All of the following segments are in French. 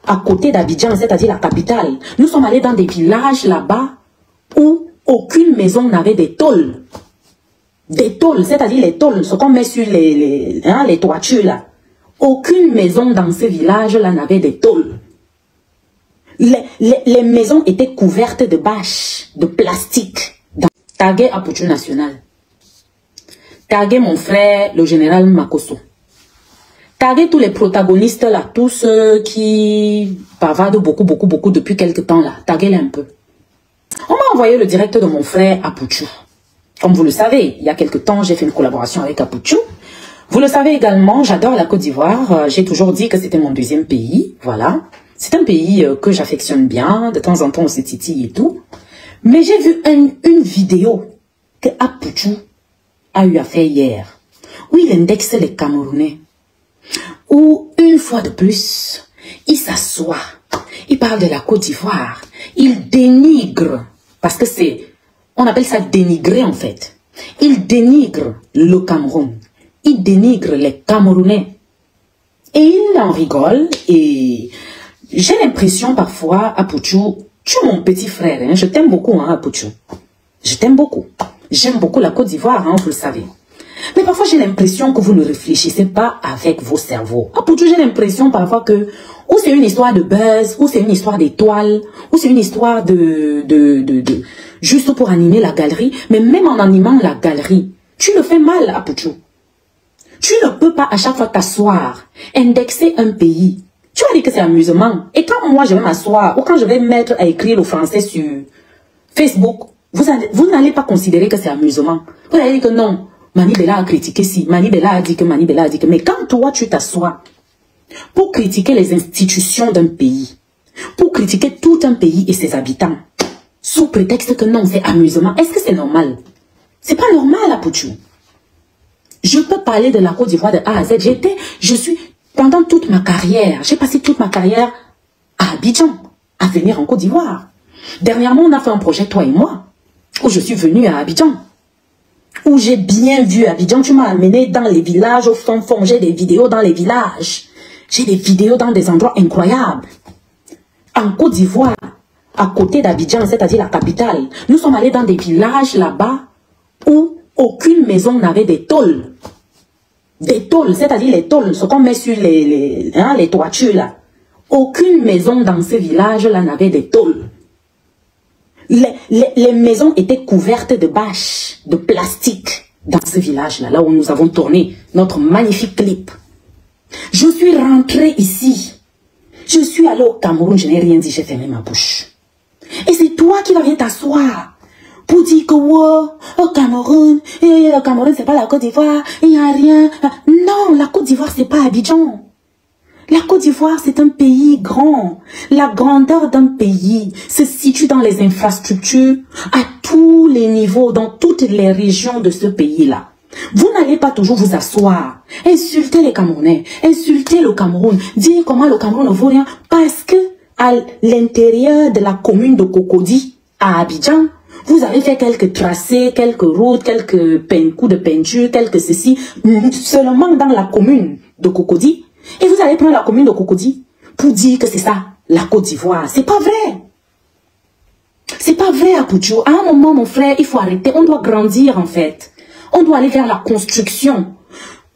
à côté d'Abidjan, c'est-à-dire la capitale. Nous sommes allés dans des villages là-bas où aucune maison n'avait des tôles. Des tôles, c'est-à-dire les tôles, ce qu'on met sur les toitures là. Aucune maison dans ce village-là n'avait des tôles. Les maisons étaient couvertes de bâches, de plastique. Tagué à Apouchou National. Tagué mon frère, le général Makosso. Tagué tous les protagonistes là, tous ceux qui bavardent beaucoup depuis quelque temps là. Taguez-les un peu. On m'a envoyé le direct de mon frère Apouchou. Comme vous le savez, il y a quelque temps, j'ai fait une collaboration avec Apouchou. Vous le savez également, j'adore la Côte d'Ivoire. J'ai toujours dit que c'était mon deuxième pays. Voilà. C'est un pays que j'affectionne bien. De temps en temps, on se titille et tout. Mais j'ai vu une vidéo que Apouchou a eu à faire hier, où il indexe les Camerounais. Où, une fois de plus, il s'assoit. Il parle de la Côte d'Ivoire. Il dénigre. Parce que c'est... On appelle ça dénigrer en fait. Il dénigre le Cameroun. Il dénigre les Camerounais. Et il en rigole. Et j'ai l'impression parfois, Apouchou, tu es mon petit frère. Hein, je t'aime beaucoup, hein, Apouchou. Je t'aime beaucoup. J'aime beaucoup la Côte d'Ivoire, hein, vous le savez. Mais parfois, j'ai l'impression que vous ne réfléchissez pas avec vos cerveaux. Apouchou, j'ai l'impression parfois que ou c'est une histoire de buzz, ou c'est une histoire d'étoiles, ou c'est une histoire juste pour animer la galerie. Mais même en animant la galerie, tu le fais mal, Apouchou. Tu ne peux pas à chaque fois t'asseoir, indexer un pays. Tu vas dire que c'est amusement. Et quand moi je vais m'asseoir, ou quand je vais mettre à écrire le français sur Facebook, vous n'allez pas considérer que c'est amusement. Vous allez dire que non, Mani Bella a critiqué si, Mani Bella a dit que, Mani Bella a dit que. Mais quand toi tu t'assois pour critiquer les institutions d'un pays, pour critiquer tout un pays et ses habitants, sous prétexte que non, c'est amusement, est-ce que c'est normal? C'est pas normal, Apouchou. Je peux parler de la Côte d'Ivoire de A à Z. Je suis, pendant toute ma carrière, j'ai passé toute ma carrière à Abidjan, à venir en Côte d'Ivoire. Dernièrement, on a fait un projet, toi et moi, où je suis venu à Abidjan, où j'ai bien vu Abidjan. Tu m'as amené dans les villages, au fond, j'ai des vidéos dans les villages. J'ai des vidéos dans des endroits incroyables. En Côte d'Ivoire, à côté d'Abidjan, c'est-à-dire la capitale, nous sommes allés dans des villages là-bas où aucune maison n'avait des tôles. Des tôles, c'est-à-dire les tôles, ce qu'on met sur les toitures là. Aucune maison dans ce village-là n'avait des tôles. Les maisons étaient couvertes de bâches, de plastique dans ce village-là, là où nous avons tourné notre magnifique clip. Je suis rentrée ici. Je suis allée au Cameroun, je n'ai rien dit, j'ai fermé ma bouche. Et c'est toi qui vas venir t'asseoir pour dire que wow, au Cameroun, le Cameroun c'est pas la Côte d'Ivoire, il n'y a rien. Non, la Côte d'Ivoire c'est pas Abidjan. La Côte d'Ivoire c'est un pays grand. La grandeur d'un pays se situe dans les infrastructures à tous les niveaux, dans toutes les régions de ce pays-là. Vous n'allez pas toujours vous asseoir, insulter les Camerounais, insulter le Cameroun, dire comment le Cameroun ne vaut rien, parce que à l'intérieur de la commune de Cocody, à Abidjan, vous avez fait quelques tracés, quelques routes, quelques coups de peinture, quelques ceci, seulement dans la commune de Cocody. Et vous allez prendre la commune de Cocody pour dire que c'est ça, la Côte d'Ivoire. C'est pas vrai. C'est pas vrai, Apouchou. À un moment, mon frère, il faut arrêter. On doit grandir, en fait. On doit aller vers la construction.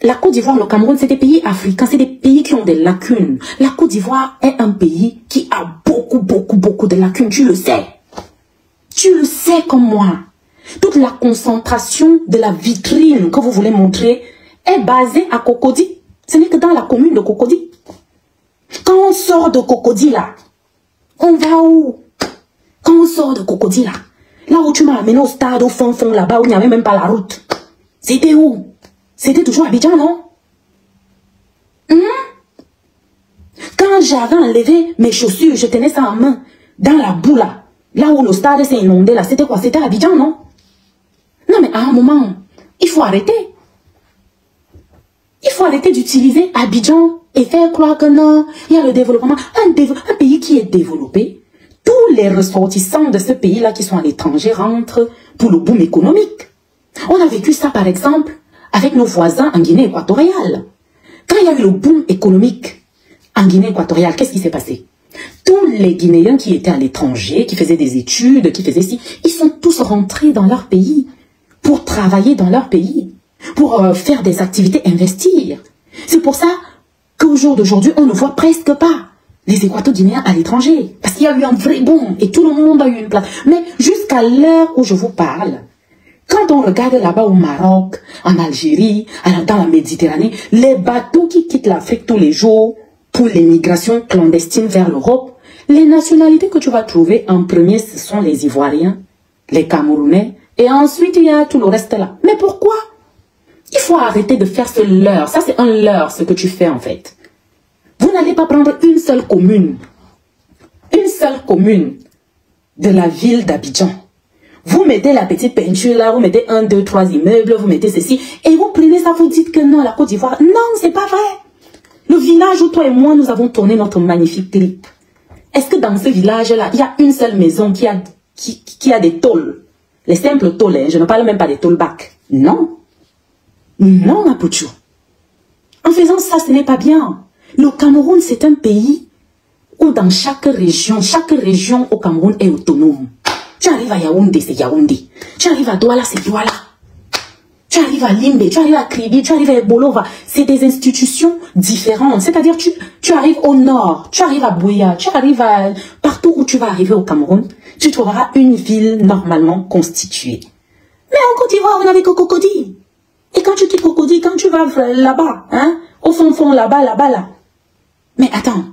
La Côte d'Ivoire, le Cameroun, c'est des pays africains, c'est des pays qui ont des lacunes. La Côte d'Ivoire est un pays qui a beaucoup de lacunes, tu le sais. Tu le sais comme moi. Toute la concentration de la vitrine que vous voulez montrer est basée à Cocody. Ce n'est que dans la commune de Cocody. Quand on sort de Cocody là, on va où? Quand on sort de Cocody là où tu m'as amené au stade, au fond là-bas, où il n'y avait même pas la route. C'était où? C'était toujours Abidjan, non? Quand j'avais enlevé mes chaussures, je tenais ça en main, dans la boue là où le stade s'est inondé là, c'était quoi? C'était Abidjan, non? Non mais à un moment, il faut arrêter. Il faut arrêter d'utiliser Abidjan et faire croire que non, il y a le développement. Un pays qui est développé, tous les ressortissants de ce pays-là qui sont à l'étranger rentrent pour le boom économique. On a vécu ça par exemple avec nos voisins en Guinée équatoriale. Quand il y a eu le boom économique en Guinée équatoriale, qu'est-ce qui s'est passé? Tous les Guinéens qui étaient à l'étranger, qui faisaient des études, qui faisaient ci, ils sont tous rentrés dans leur pays pour travailler dans leur pays, pour faire des activités, investir. C'est pour ça qu'au jour d'aujourd'hui, on ne voit presque pas les Équato-Guinéens à l'étranger. Parce qu'il y a eu un vrai boom et tout le monde a eu une place. Mais jusqu'à l'heure où je vous parle, quand on regarde là-bas au Maroc, en Algérie, dans la Méditerranée, les bateaux qui quittent l'Afrique tous les jours pour l'émigration clandestine vers l'Europe, les nationalités que tu vas trouver en premier, ce sont les Ivoiriens, les Camerounais, et ensuite il y a tout le reste là. Mais pourquoi? Il faut arrêter de faire ce leurre. Ça, c'est un leurre, ce que tu fais en fait. Vous n'allez pas prendre une seule commune de la ville d'Abidjan. Vous mettez la petite peinture là, vous mettez 1, 2, 3 immeubles, vous mettez ceci, et vous prenez ça, vous dites que non, la Côte d'Ivoire. Non, c'est pas vrai. Le village où toi et moi, nous avons tourné notre magnifique clip. Est-ce que dans ce village-là, il y a une seule maison qui a des tôles? Les simples tôles, hein, je ne parle même pas des tôles bacs. Non. Non, Mapucho. En faisant ça, ce n'est pas bien. Le Cameroun, c'est un pays où dans chaque région au Cameroun est autonome. Tu arrives à Yaoundé, c'est Yaoundé. Tu arrives à Douala, c'est Douala. Tu arrives à Limbe, tu arrives à Kribi, tu arrives à Bolova. C'est des institutions différentes. C'est-à-dire, tu arrives au nord, tu arrives à Bouya, tu arrives à... Partout où tu vas arriver au Cameroun, tu trouveras une ville normalement constituée. Mais en Côte d'Ivoire, on avait que Cocody. Et quand tu quittes Cocody, quand tu vas là-bas, hein, au fond, là-bas, là. Mais attends.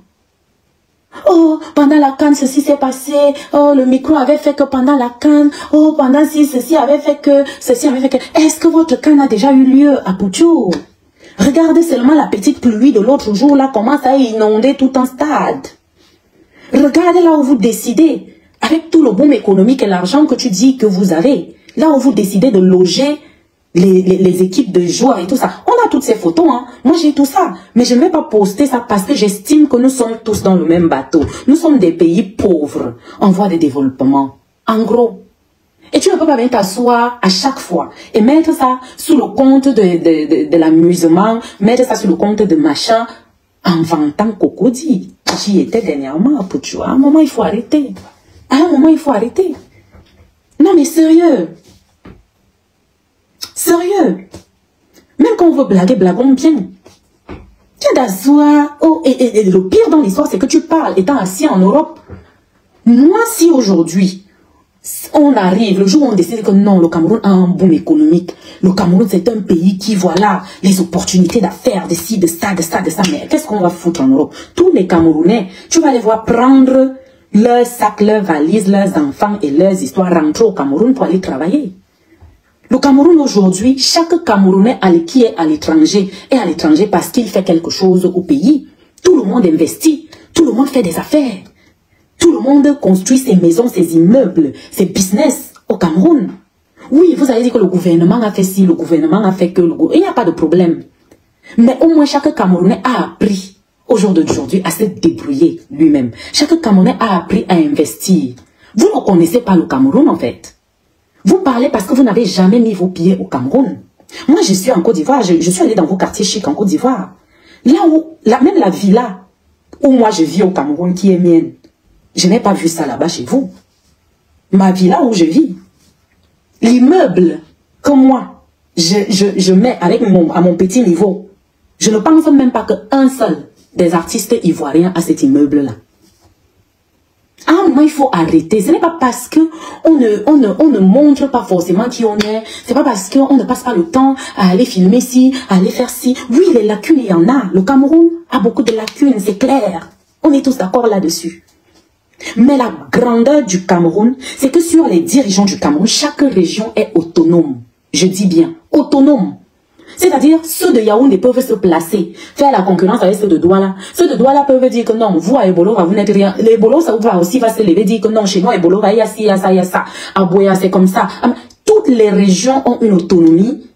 Oh, pendant la CAN, ceci s'est passé. Oh, le micro avait fait que pendant la CAN. Oh, pendant ceci avait fait que, ceci avait fait que. Est-ce que votre CAN a déjà eu lieu à Pouchou? Regardez seulement la petite pluie de l'autre jour, là, commence à inonder tout un stade. Regardez là où vous décidez, avec tout le boom économique et l'argent que tu dis que vous avez, là où vous décidez de loger les équipes de joueurs et tout ça. On a toutes ces photos, hein. Moi, j'ai tout ça. Mais je ne vais pas poster ça parce que j'estime que nous sommes tous dans le même bateau. Nous sommes des pays pauvres en voie de développement. En gros. Et tu ne peux pas venir t'asseoir à chaque fois et mettre ça sous le compte de l'amusement, mettre ça sous le compte de machin, en vantant Cocody. J'y étais dernièrement, tu vois. À un moment, il faut arrêter. À un moment, il faut arrêter. Non, mais sérieux. Sérieux. Même quand on veut blaguer, blaguons bien. Tu es d'asseoir. Oh, et le pire dans l'histoire, c'est que tu parles étant assis en Europe. Moi, si aujourd'hui, on arrive, le jour où on décide que non, le Cameroun a un boom économique. Le Cameroun, c'est un pays qui, voilà, les opportunités d'affaires, de ci, de ça. Mais qu'est-ce qu'on va foutre en Europe? Tous les Camerounais, tu vas les voir prendre leurs sacs, leurs valises, leurs enfants et leurs histoires, rentrer au Cameroun pour aller travailler. Le Cameroun aujourd'hui, chaque Camerounais qui est à l'étranger est à l'étranger parce qu'il fait quelque chose au pays. Tout le monde investit, tout le monde fait des affaires. Tout le monde construit ses maisons, ses immeubles, ses business au Cameroun. Oui, vous allez dire que le gouvernement a fait ci, le gouvernement a fait que... Il n'y a pas de problème. Mais au moins, chaque Camerounais a appris, au jour d'aujourd'hui, à se débrouiller lui-même. Chaque Camerounais a appris à investir. Vous ne connaissez pas le Cameroun, en fait. Vous parlez parce que vous n'avez jamais mis vos pieds au Cameroun. Moi, je suis en Côte d'Ivoire. Je suis allée dans vos quartiers chics en Côte d'Ivoire. Là où, même la villa où moi je vis au Cameroun, qui est mienne, je n'ai pas vu ça là-bas chez vous. Ma villa où je vis, l'immeuble que moi, je mets avec à mon petit niveau, je ne pense même pas qu'un seul des artistes ivoiriens a cet immeuble-là. À un moment, il faut arrêter. Ce n'est pas parce que on ne montre pas forcément qui on est. C'est pas parce qu'on ne passe pas le temps à aller filmer ci, à aller faire ci. Oui, les lacunes, il y en a. Le Cameroun a beaucoup de lacunes, c'est clair. On est tous d'accord là-dessus. Mais la grandeur du Cameroun, c'est que sur les dirigeants du Cameroun, chaque région est autonome. Je dis bien, autonome. C'est-à-dire, ceux de Yaoundé peuvent se placer, faire la concurrence avec ceux de Douala. Ceux de Douala peuvent dire que non, vous à Ebolova, vous n'êtes rien. Les Ebolos, ça va aussi va se lever, dire que non, chez nous, Ebolova, il y a ci, il y a ça, il y a ça. À Boya, c'est comme ça. Toutes les régions ont une autonomie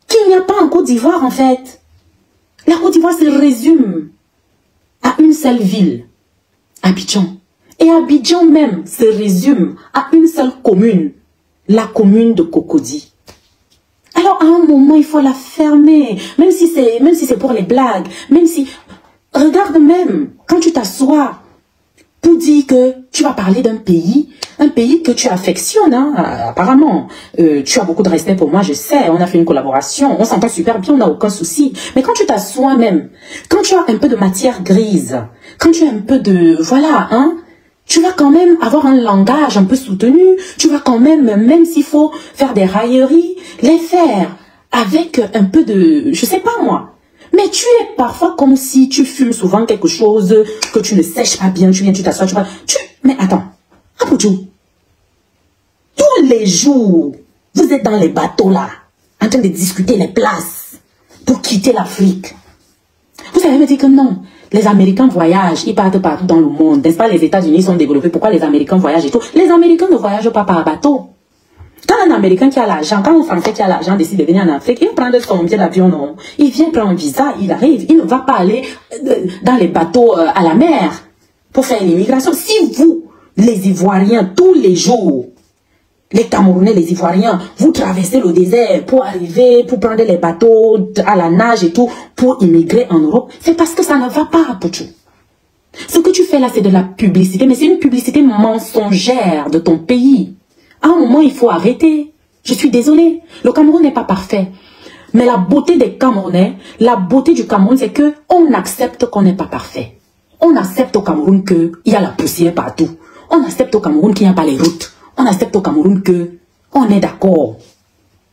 qu'il n'y a pas en Côte d'Ivoire, en fait. La Côte d'Ivoire se résume à une seule ville, Abidjan. Et Abidjan même se résume à une seule commune, la commune de Cocody. Alors, à un moment, il faut la fermer. Même si c'est pour les blagues. Même si... Regarde même, quand tu t'assois pour dire que tu vas parler d'un pays que tu affectionnes, hein, apparemment. Tu as beaucoup de respect pour moi, je sais, on a fait une collaboration, on s'entend super bien, on n'a aucun souci. Mais quand tu t'assois même, quand tu as un peu de matière grise, quand tu as un peu de... Voilà, hein, tu vas quand même avoir un langage un peu soutenu, tu vas quand même s'il faut faire des railleries, les faire avec un peu de... Je sais pas moi. Mais tu es parfois comme si tu fumes souvent quelque chose que tu ne sèches pas bien, tu viens, tu t'assois, Mais attends, Apodjo, tous les jours, vous êtes dans les bateaux là, en train de discuter les places pour quitter l'Afrique. Vous allez me dire que non, les Américains voyagent, ils partent partout dans le monde, n'est-ce pas, les États-Unis sont développés, pourquoi les Américains voyagent et tout? Les Américains ne voyagent pas par bateau. Quand un Américain qui a l'argent, quand un Français qui a l'argent décide de venir en Afrique, il prend son billet d'avion, non. Il vient prendre un visa, il arrive. Il ne va pas aller dans les bateaux à la mer pour faire l'immigration. Si vous, les Ivoiriens, tous les jours, les Camerounais, les Ivoiriens, vous traversez le désert pour arriver, pour prendre les bateaux à la nage et tout, pour immigrer en Europe, c'est parce que ça ne va pas, Pochou. Ce que tu fais là, c'est de la publicité, mais c'est une publicité mensongère de ton pays. À un moment, il faut arrêter. Je suis désolée. Le Cameroun n'est pas parfait. Mais la beauté des Camerounais, la beauté du Cameroun, c'est que on accepte qu'on n'est pas parfait. On accepte au Cameroun qu'il y a la poussière partout. On accepte au Cameroun qu'il n'y a pas les routes. On accepte au Cameroun que on est d'accord.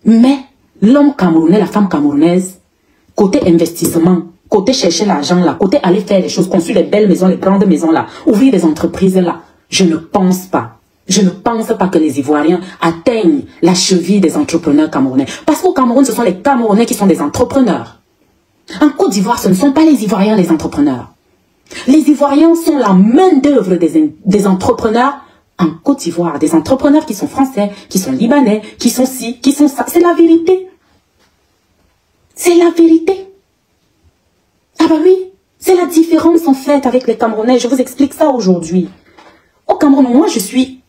Mais l'homme camerounais, la femme camerounaise, côté investissement, côté chercher l'argent là, côté aller faire les choses, construire les belles maisons, les grandes maisons là, ouvrir des entreprises là, je ne pense pas. Je ne pense pas que les Ivoiriens atteignent la cheville des entrepreneurs camerounais. Parce qu'au Cameroun, ce sont les Camerounais qui sont des entrepreneurs. En Côte d'Ivoire, ce ne sont pas les Ivoiriens les entrepreneurs. Les Ivoiriens sont la main-d'œuvre des entrepreneurs en Côte d'Ivoire. Des entrepreneurs qui sont français, qui sont libanais, qui sont ci, qui sont ça. C'est la vérité. C'est la vérité. Ah bah oui, c'est la différence en fait avec les Camerounais. Je vous explique ça aujourd'hui. Au Cameroun, moi, je suis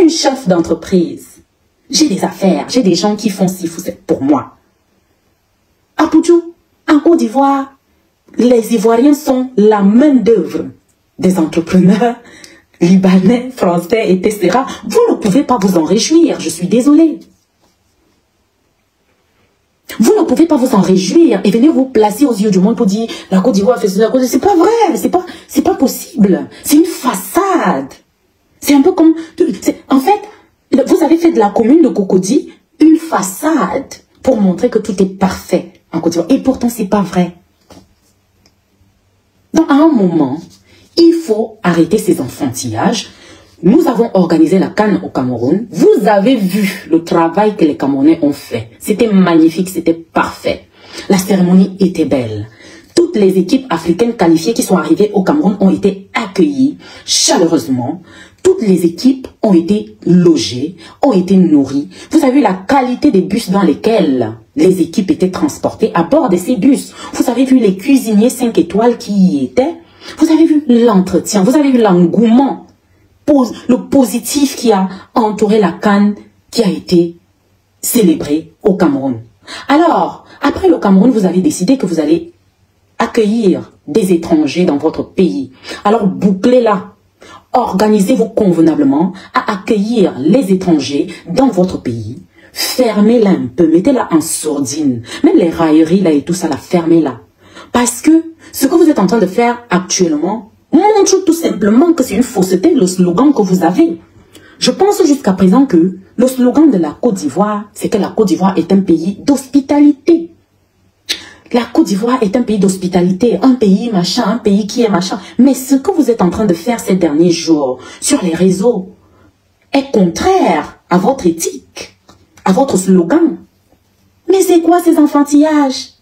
une chef d'entreprise. J'ai des affaires, j'ai des gens qui font ci, pour moi. À Poudjou, en Côte d'Ivoire, les Ivoiriens sont la main-d'œuvre des entrepreneurs libanais, français, etc. Vous ne pouvez pas vous en réjouir, je suis désolée. Vous ne pouvez pas vous en réjouir et venir vous placer aux yeux du monde pour dire la Côte d'Ivoire fait cela. C'est pas vrai, c'est pas possible. C'est une façade. C'est un peu comme... En fait, vous avez fait de la commune de Cocody une façade pour montrer que tout est parfait en Côte d'Ivoire. Et pourtant, c'est pas vrai. Donc, à un moment, il faut arrêter ces enfantillages. Nous avons organisé la CAN au Cameroun. Vous avez vu le travail que les Camerounais ont fait. C'était magnifique, c'était parfait. La cérémonie était belle. Toutes les équipes africaines qualifiées qui sont arrivées au Cameroun ont été accueillies chaleureusement. Toutes les équipes ont été logées, ont été nourries. Vous avez vu la qualité des bus dans lesquels les équipes étaient transportées à bord de ces bus. Vous avez vu les cuisiniers 5 étoiles qui y étaient. Vous avez vu l'entretien, vous avez vu l'engouement, le positif qui a entouré la CAN qui a été célébrée au Cameroun. Alors, après le Cameroun, vous avez décidé que vous allez accueillir des étrangers dans votre pays. Alors, bouclez-la. Organisez-vous convenablement à accueillir les étrangers dans votre pays. Fermez-la un peu, mettez-la en sourdine. Même les railleries là et tout ça, la fermez-la. Parce que ce que vous êtes en train de faire actuellement montre tout simplement que c'est une fausseté, le slogan que vous avez. Je pense jusqu'à présent que le slogan de la Côte d'Ivoire, c'est que la Côte d'Ivoire est un pays d'hospitalité. La Côte d'Ivoire est un pays d'hospitalité, un pays machin, un pays qui est machin. Mais ce que vous êtes en train de faire ces derniers jours sur les réseaux est contraire à votre éthique, à votre slogan. Mais c'est quoi ces enfantillages?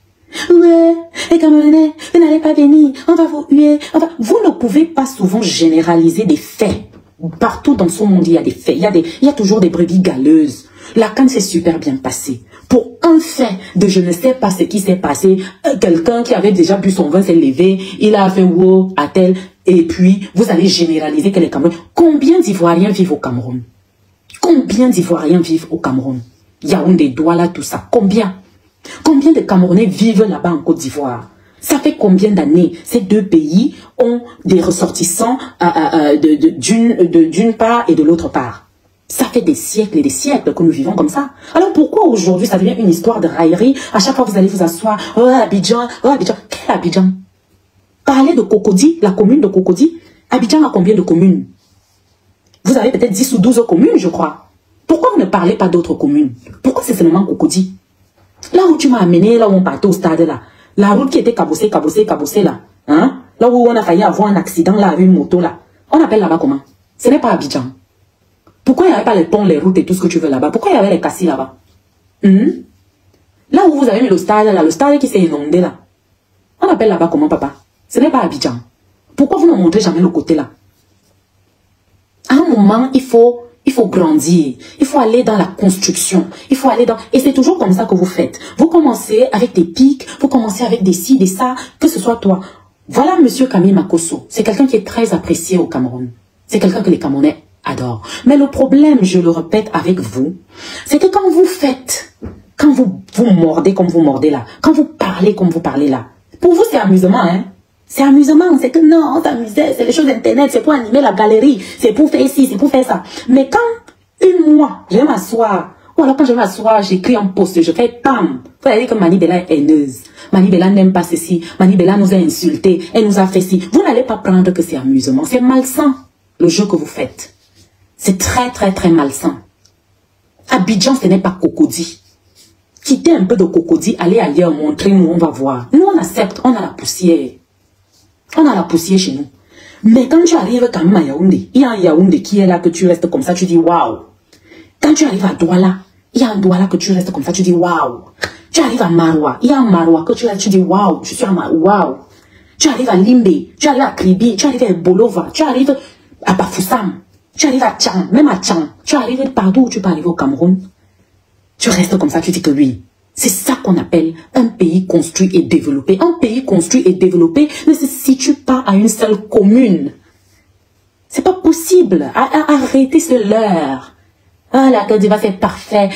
Ouais, les Camerounais, vous n'allez pas venir, on va vous huer. Vous ne pouvez pas souvent généraliser des faits. Partout dans ce monde, il y a des faits, il y a toujours des brebis galeuses. La CAN s'est super bien passée. Pour un fait de je ne sais pas ce qui s'est passé, quelqu'un qui avait déjà bu son vin s'est levé, il a fait wow à tel, et puis vous allez généraliser que les Camerounais. Combien d'Ivoiriens vivent au Cameroun? Combien d'Ivoiriens vivent au Cameroun? Yaoundé, Douala, tout ça. Combien? Combien de Camerounais vivent là-bas en Côte d'Ivoire? Ça fait combien d'années ces deux pays ont des ressortissants d'une part et de l'autre part? Ça fait des siècles et des siècles que nous vivons comme ça. Alors pourquoi aujourd'hui ça devient une histoire de raillerie? À chaque fois vous allez vous asseoir, oh Abidjan, oh Abidjan. Quel Abidjan? Parlez de Cocody, la commune de Cocody. Abidjan a combien de communes? Vous avez peut-être 10 ou 12 communes, je crois. Pourquoi vous ne parlez pas d'autres communes? Pourquoi c'est seulement Cocody? Là où tu m'as amené, là où on partait au stade là, la route qui était cabossée là, hein? Là où on a failli avoir un accident là avec une moto là, on appelle là-bas comment? Ce n'est pas Abidjan. Pourquoi il n'y avait pas les ponts, les routes et tout ce que tu veux là-bas? Pourquoi il y avait les cassis là-bas? Là où vous avez mis le stade là, le stade qui s'est inondé là, on appelle là-bas comment, papa? Ce n'est pas Abidjan. Pourquoi vous ne montrez jamais le côté là? À un moment, il faut grandir. Il faut aller dans la construction. Il faut aller dans... Et c'est toujours comme ça que vous faites. Vous commencez avec des pics, vous commencez avec des ci, des ça, que ce soit toi. Voilà monsieur Camille Makosso. C'est quelqu'un qui est très apprécié au Cameroun. C'est quelqu'un que les Camerounais adorent. Mais le problème, je le répète avec vous, c'est que quand vous faites, quand vous mordez comme vous mordez là, quand vous parlez comme vous parlez là, pour vous c'est amusement, hein? C'est amusement, c'est que non, on s'amusait, c'est les choses d'internet, c'est pour animer la galerie, c'est pour faire ci, c'est pour faire ça. Mais quand, moi, je vais m'asseoir, ou alors quand je vais m'asseoir, j'écris un post, je fais pam. Vous allez dire que Mani Bella est haineuse. Mani Bella n'aime pas ceci, Mani Bella nous a insultés, elle nous a fait ci. Vous n'allez pas prendre que c'est amusement, c'est malsain, le jeu que vous faites. C'est très, très, très malsain. Abidjan, ce n'est pas Cocody. Quittez un peu de Cocody, allez ailleurs, montrez-nous, on va voir. Nous, on accepte, on a la poussière. On a la poussière chez nous. Mais quand tu arrives quand même à Yaoundé, il y a un Yaoundé qui est là que tu restes comme ça, tu dis waouh. Quand tu arrives à Douala, il y a un Douala que tu restes comme ça, tu dis waouh. Tu arrives à Maroua, il y a un Maroua que tu dis waouh, je suis à Maroua, waouh. Tu arrives à Limbe, tu arrives à Kribi, tu arrives à Bolova, tu arrives à Bafoussam, tu arrives à Tchang, même à Tchang, tu arrives partout où tu peux arriver au Cameroun. Tu restes comme ça, tu dis que oui. C'est ça qu'on appelle un pays construit et développé. Un pays construit et développé ne se situe pas à une seule commune. C'est pas possible. Arrêtez ce leurre. Ah, la Côte d'Ivoire, c'est parfait.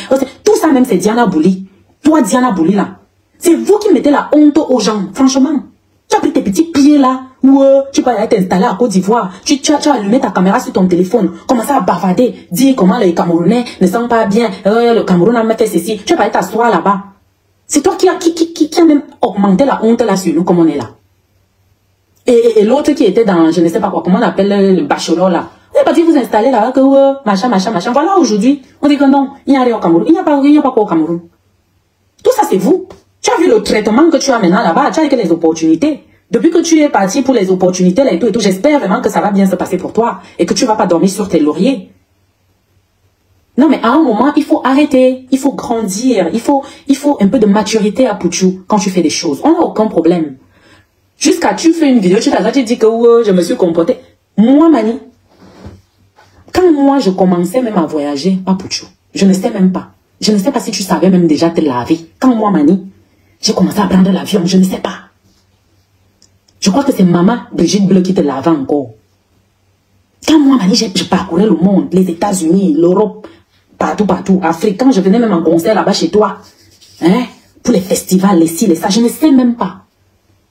Tout ça même, c'est Diana Bouli. Toi, Diana Bouli, là. C'est vous qui mettez la honte aux gens, franchement. Tu as pris tes petits pieds, là, où tu peux aller t'installer à Côte d'Ivoire. Tu as allumé ta caméra sur ton téléphone, commencer à bavarder, dire comment les Camerounais ne sont pas bien. Le Cameroun a fait ceci. Tu vas aller t'asseoir là-bas. C'est toi qui a même augmenté la honte là sur nous, comme on est là. Et l'autre qui était dans, je ne sais pas quoi, comment on appelle le bachelor là. Vous n'avez pas dit vous installer là, que machin. Voilà, aujourd'hui, on dit que non, il n'y a rien au Cameroun. Il n'y a pas quoi au Cameroun. Tout ça, c'est vous. Tu as vu le traitement que tu as maintenant là-bas, tu as que les opportunités. Depuis que tu es parti pour les opportunités là et tout, j'espère vraiment que ça va bien se passer pour toi et que tu ne vas pas dormir sur tes lauriers. Non, mais à un moment, il faut arrêter, il faut grandir, il faut un peu de maturité à Poutchou quand tu fais des choses. On n'a aucun problème. Jusqu'à tu fais une vidéo, tu dis que je me suis comporté. Moi, Mani, quand moi je commençais même à voyager à Poutchou, je ne sais même pas. Je ne sais pas si tu savais même déjà te laver. Quand moi, Mani, j'ai commencé à prendre l'avion, je ne sais pas. Je crois que c'est maman Brigitte Bleu qui te lavait encore. Quand moi, Mani, je parcourais le monde, les États-Unis, l'Europe, partout, Afrique. Quand je venais même en concert là-bas chez toi, hein, pour les festivals, les ci, les ça, je ne sais même pas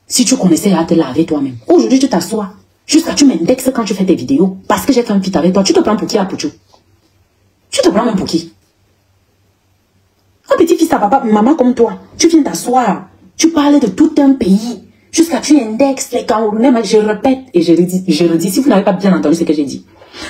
si tu connaissais à te laver toi-même. Aujourd'hui, tu t'assois, jusqu'à tu m'indexes quand tu fais tes vidéos, parce que j'ai fait un feat avec toi. Tu te prends pour qui à Poutchou? Tu te prends même pour qui? Un petit fils à papa, maman comme toi, tu viens t'asseoir, tu parles de tout un pays, jusqu'à tu indexes les Camerounais, mais je répète et je le dis, si vous n'avez pas bien entendu ce que j'ai dit.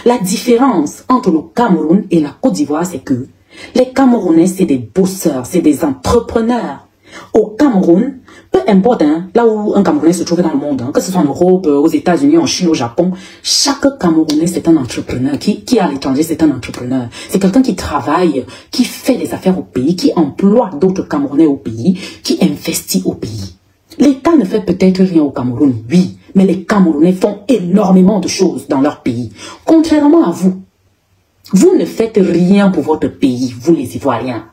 La différence entre le Cameroun et la Côte d'Ivoire, c'est que les Camerounais, c'est des bosseurs, c'est des entrepreneurs. Au Cameroun, peu importe hein, là où un Camerounais se trouve dans le monde, hein, que ce soit en Europe, aux États-Unis, en Chine, au Japon, chaque Camerounais, c'est un entrepreneur. Qui est à l'étranger, c'est un entrepreneur. C'est quelqu'un qui travaille, qui fait des affaires au pays, qui emploie d'autres Camerounais au pays, qui investit au pays. L'État ne fait peut-être rien au Cameroun, oui, mais les Camerounais font énormément de choses dans leur pays. Contrairement à vous, vous ne faites rien pour votre pays, vous les Ivoiriens.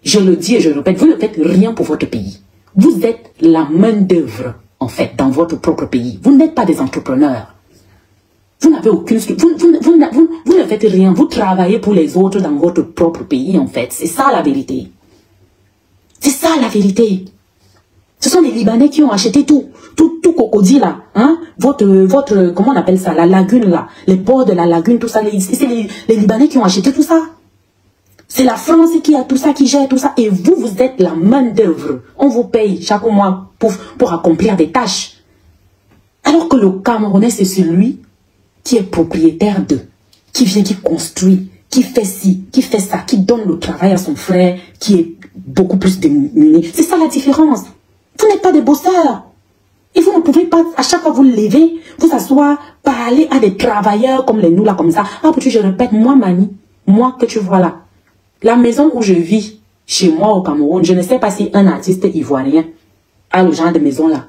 Je le dis et je le répète, vous ne faites rien pour votre pays. Vous êtes la main-d'œuvre, en fait, dans votre propre pays. Vous n'êtes pas des entrepreneurs. Vous n'avez aucune... Vous ne faites rien. Vous travaillez pour les autres dans votre propre pays, en fait. C'est ça la vérité. C'est ça la vérité. Ce sont les Libanais qui ont acheté tout Cocody là, hein? Votre, comment on appelle ça, la lagune là, les ports de la lagune, tout ça, c'est les Libanais qui ont acheté tout ça. C'est la France qui a tout ça, qui gère tout ça. Et vous, vous êtes la main d'œuvre. On vous paye chaque mois pour accomplir des tâches. Alors que le Camerounais, c'est celui qui est propriétaire d'eux, qui vient, qui construit, qui fait ci, qui fait ça, qui donne le travail à son frère, qui est beaucoup plus démuni. C'est ça la différence. Vous n'êtes pas des bosseurs. Et vous ne pouvez pas, à chaque fois vous levez, vous asseoir, parler à des travailleurs comme les nous là, comme ça. Ah, puis je répète, moi, Mani, moi que tu vois là, la maison où je vis, chez moi au Cameroun, je ne sais pas si un artiste ivoirien a le genre de maison là.